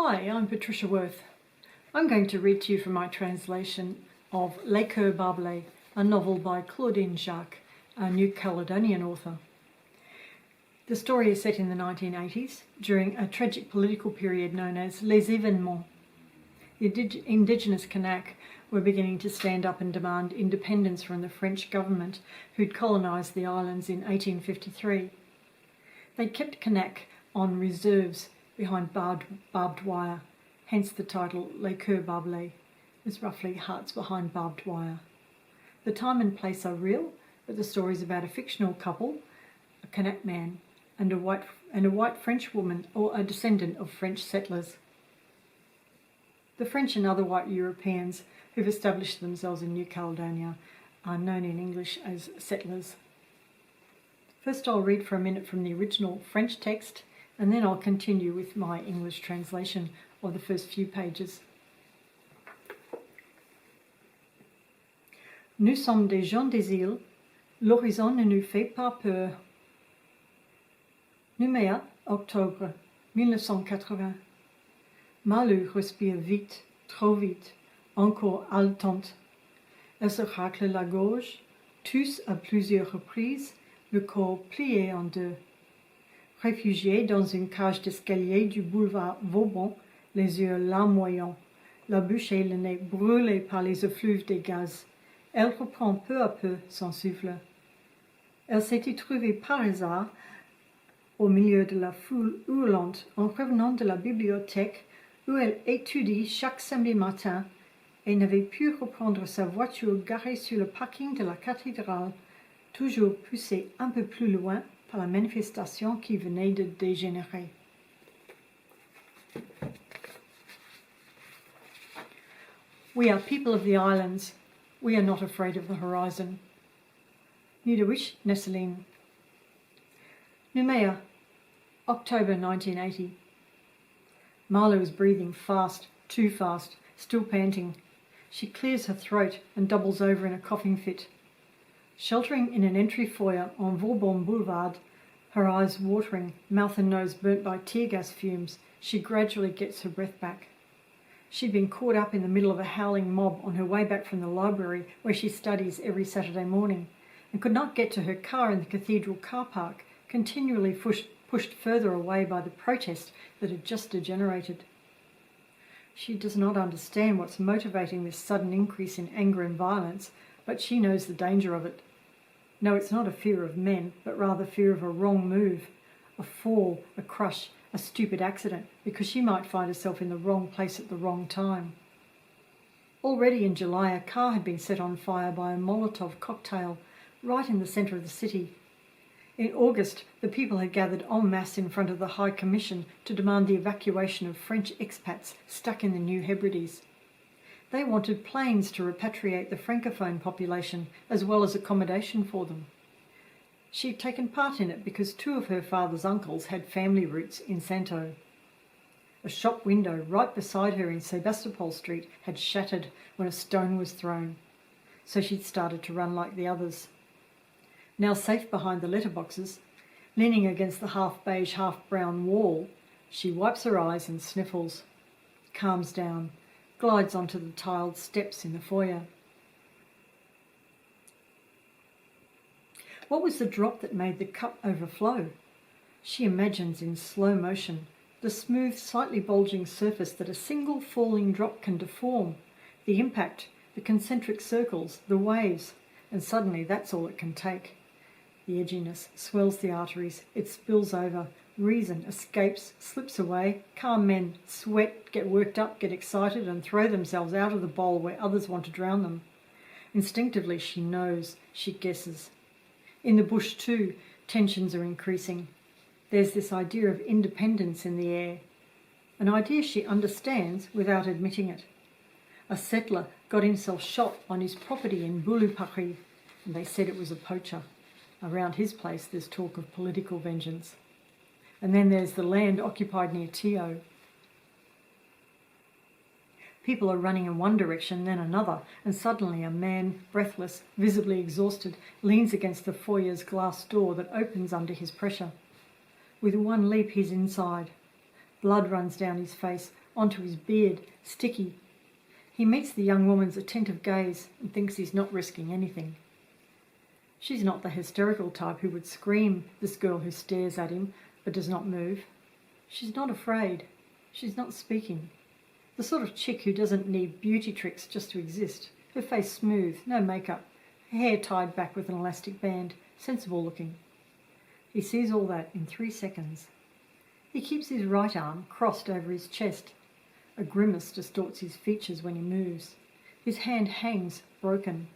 Hi, I'm Patricia Worth. I'm going to read to you from my translation of Les Cœurs barbelés, a novel by Claudine Jacques, a New Caledonian author. The story is set in the 1980s, during a tragic political period known as Les Événements. The indigenous Kanak were beginning to stand up and demand independence from the French government, who'd colonised the islands in 1853. They kept Kanak on reserves behind barbed wire, hence the title Les Cœurs barbelés, is roughly Hearts Behind Barbed Wire. The time and place are real, but the story is about a fictional couple, a Kanak man, and a white French woman, or a descendant of French settlers. The French and other white Europeans who've established themselves in New Caledonia are known in English as settlers. First I'll read for a minute from the original French text, and then I'll continue with my English translation of the first few pages. Nous sommes des gens des îles, l'horizon ne nous fait pas peur. Nouméa, octobre 1980. Malu respire vite, trop vite, encore haletante. Elle se racle la gorge, tousse à plusieurs reprises, le corps plié en deux. Réfugiée dans une cage d'escalier du boulevard Vauban, les yeux larmoyants, la bouche et le nez brûlés par les effluves des gaz, elle reprend peu à peu son souffle. Elle s'était trouvée par hasard au milieu de la foule hurlante en revenant de la bibliothèque où elle étudie chaque samedi matin et n'avait pu reprendre sa voiture garée sur le parking de la cathédrale, toujours poussée un peu plus loin par la manifestation qui venait de dégénérer. We are people of the islands. We are not afraid of the horizon. Nudawish Nesseline. Nouméa, October 1980. Marla is breathing fast, too fast, still panting. She clears her throat and doubles over in a coughing fit. Sheltering in an entry foyer on Vauban Boulevard, her eyes watering, mouth and nose burnt by tear gas fumes, she gradually gets her breath back. She'd been caught up in the middle of a howling mob on her way back from the library where she studies every Saturday morning, and could not get to her car in the cathedral car park, continually pushed further away by the protest that had just degenerated. She does not understand what's motivating this sudden increase in anger and violence, but she knows the danger of it. No, it's not a fear of men, but rather fear of a wrong move, a fall, a crush, a stupid accident, because she might find herself in the wrong place at the wrong time. Already in July, a car had been set on fire by a Molotov cocktail right in the centre of the city. In August, the people had gathered en masse in front of the High Commission to demand the evacuation of French expats stuck in the New Hebrides. They wanted planes to repatriate the Francophone population, as well as accommodation for them. She'd taken part in it because two of her father's uncles had family roots in Santo. A shop window right beside her in Sebastopol Street had shattered when a stone was thrown, so she'd started to run like the others. Now safe behind the letterboxes, leaning against the half-beige, half-brown wall, she wipes her eyes and sniffles, calms down, glides onto the tiled steps in the foyer. What was the drop that made the cup overflow? She imagines in slow motion the smooth, slightly bulging surface that a single falling drop can deform, the impact, the concentric circles, the waves, and suddenly that's all it can take. The edginess swells the arteries, it spills over, reason escapes, slips away, calm men sweat, get worked up, get excited and throw themselves out of the bowl where others want to drown them. Instinctively she knows, she guesses. In the bush too, tensions are increasing. There's this idea of independence in the air, an idea she understands without admitting it. A settler got himself shot on his property in Boulou-Paris, and they said it was a poacher. Around his place there's talk of political vengeance. And then there's the land occupied near Tio. People are running in one direction, then another, and suddenly a man, breathless, visibly exhausted, leans against the foyer's glass door that opens under his pressure. With one leap he's inside. Blood runs down his face, onto his beard, sticky. He meets the young woman's attentive gaze and thinks he's not risking anything. She's not the hysterical type who would scream, this girl who stares at him but does not move. She's not afraid. She's not speaking. The sort of chick who doesn't need beauty tricks just to exist. Her face smooth, no makeup, her hair tied back with an elastic band, sensible looking. He sees all that in 3 seconds. He keeps his right arm crossed over his chest. A grimace distorts his features when he moves. His hand hangs, broken.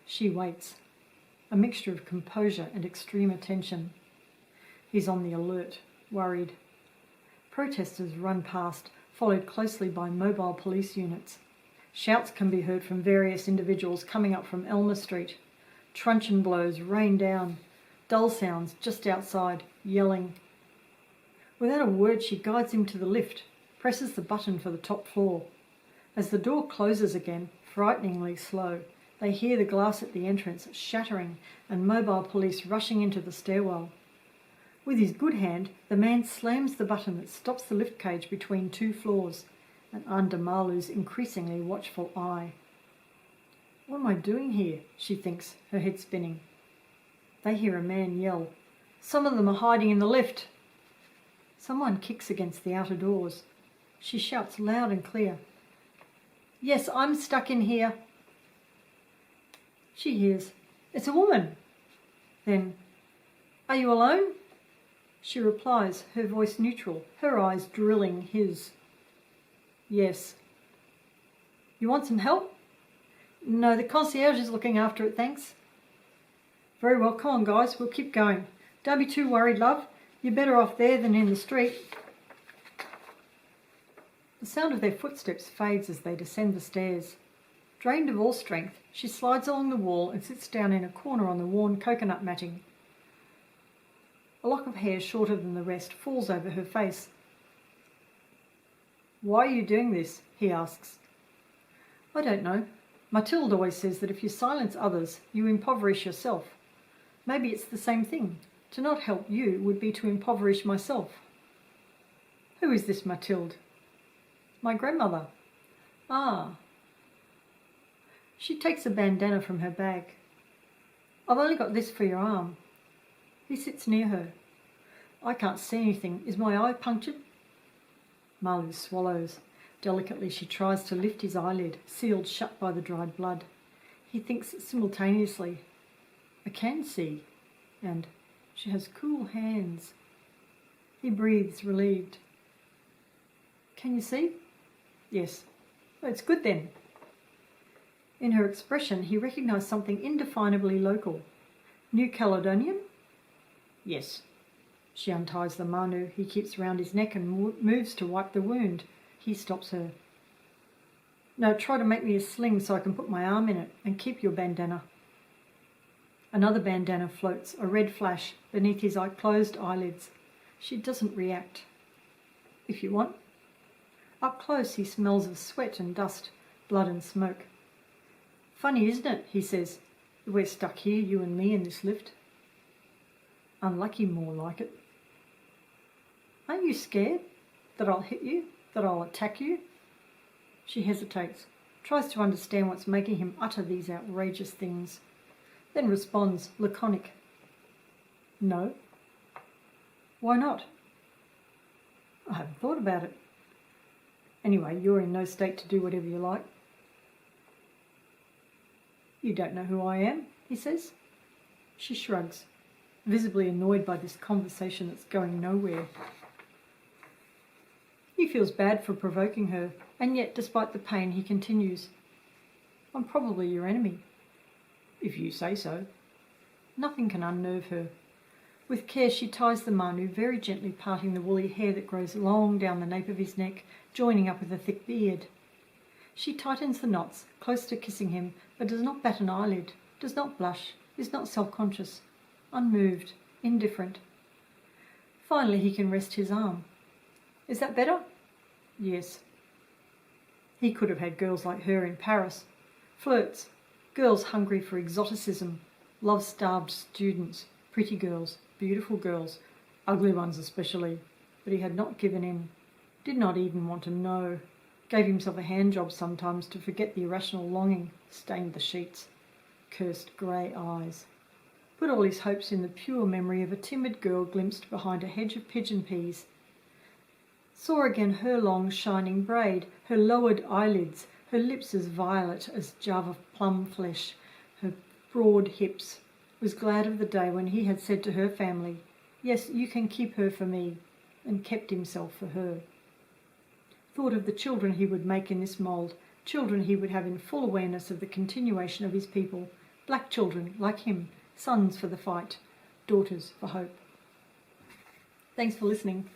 She waits. A mixture of composure and extreme attention. He's on the alert, worried. Protesters run past, followed closely by mobile police units. Shouts can be heard from various individuals coming up from Elmer Street. Truncheon blows rain down. Dull sounds just outside, yelling. Without a word, she guides him to the lift, presses the button for the top floor. As the door closes again, frighteningly slow, they hear the glass at the entrance shattering and mobile police rushing into the stairwell. With his good hand, the man slams the button that stops the lift cage between 2 floors and under Malu's increasingly watchful eye. What am I doing here? She thinks, her head spinning. They hear a man yell, "Some of them are hiding in the lift." Someone kicks against the outer doors. She shouts loud and clear, "Yes, I'm stuck in here." She hears, "It's a woman." Then, "Are you alone?" She replies, her voice neutral, her eyes drilling his. "Yes." "You want some help?" "No, the concierge is looking after it, thanks." "Very well, come on guys, we'll keep going. Don't be too worried, love. You're better off there than in the street." The sound of their footsteps fades as they descend the stairs. Drained of all strength, she slides along the wall and sits down in a corner on the worn coconut matting. A lock of hair shorter than the rest falls over her face. "Why are you doing this?" he asks. "I don't know. Mathilde always says that if you silence others, you impoverish yourself. Maybe it's the same thing. To not help you would be to impoverish myself." "Who is this Mathilde?" "My grandmother." "Ah." She takes a bandana from her bag. "I've only got this for your arm." He sits near her. "I can't see anything. Is my eye punctured?" Malu swallows. Delicately she tries to lift his eyelid, sealed shut by the dried blood. He thinks simultaneously, "I can see," and "she has cool hands." He breathes, relieved. "Can you see?" "Yes." "Oh, it's good then." In her expression he recognised something indefinably local. "New Caledonian?" "Yes." She unties the manu he keeps round his neck and moves to wipe the wound. He stops her. "No, try to make me a sling so I can put my arm in it and keep your bandana." Another bandana floats, a red flash, beneath his closed eyelids. She doesn't react. "If you want." Up close he smells of sweat and dust, blood and smoke. "Funny, isn't it?" he says, "that we're stuck here, you and me, in this lift." "Unlucky, more like it." "Aren't you scared? That I'll hit you? That I'll attack you?" She hesitates, tries to understand what's making him utter these outrageous things, then responds, laconic, "No." "Why not?" "I haven't thought about it." "Anyway, you're in no state to do whatever you like." "You don't know who I am?" he says. She shrugs, visibly annoyed by this conversation that's going nowhere. He feels bad for provoking her, and yet, despite the pain, he continues, "I'm probably your enemy." "If you say so." Nothing can unnerve her. With care she ties the manu, very gently parting the woolly hair that grows long down the nape of his neck, joining up with a thick beard. She tightens the knots, close to kissing him, but does not bat an eyelid, does not blush, is not self-conscious, unmoved, indifferent. Finally he can rest his arm. "Is that better?" "Yes." He could have had girls like her in Paris. Flirts, girls hungry for exoticism, love-starved students, pretty girls, beautiful girls, ugly ones especially, but he had not given in. did not even want to know, gave himself a hand job sometimes to forget the irrational longing, stained the sheets, cursed grey eyes, put all his hopes in the pure memory of a timid girl glimpsed behind a hedge of pigeon peas, saw again her long shining braid, her lowered eyelids, her lips as violet as Java plum flesh, her broad hips, was glad of the day when he had said to her family, "Yes, you can keep her for me," and kept himself for her. Thought of the children he would make in this mould, children he would have in full awareness of the continuation of his people, black children like him, sons for the fight, daughters for hope. Thanks for listening.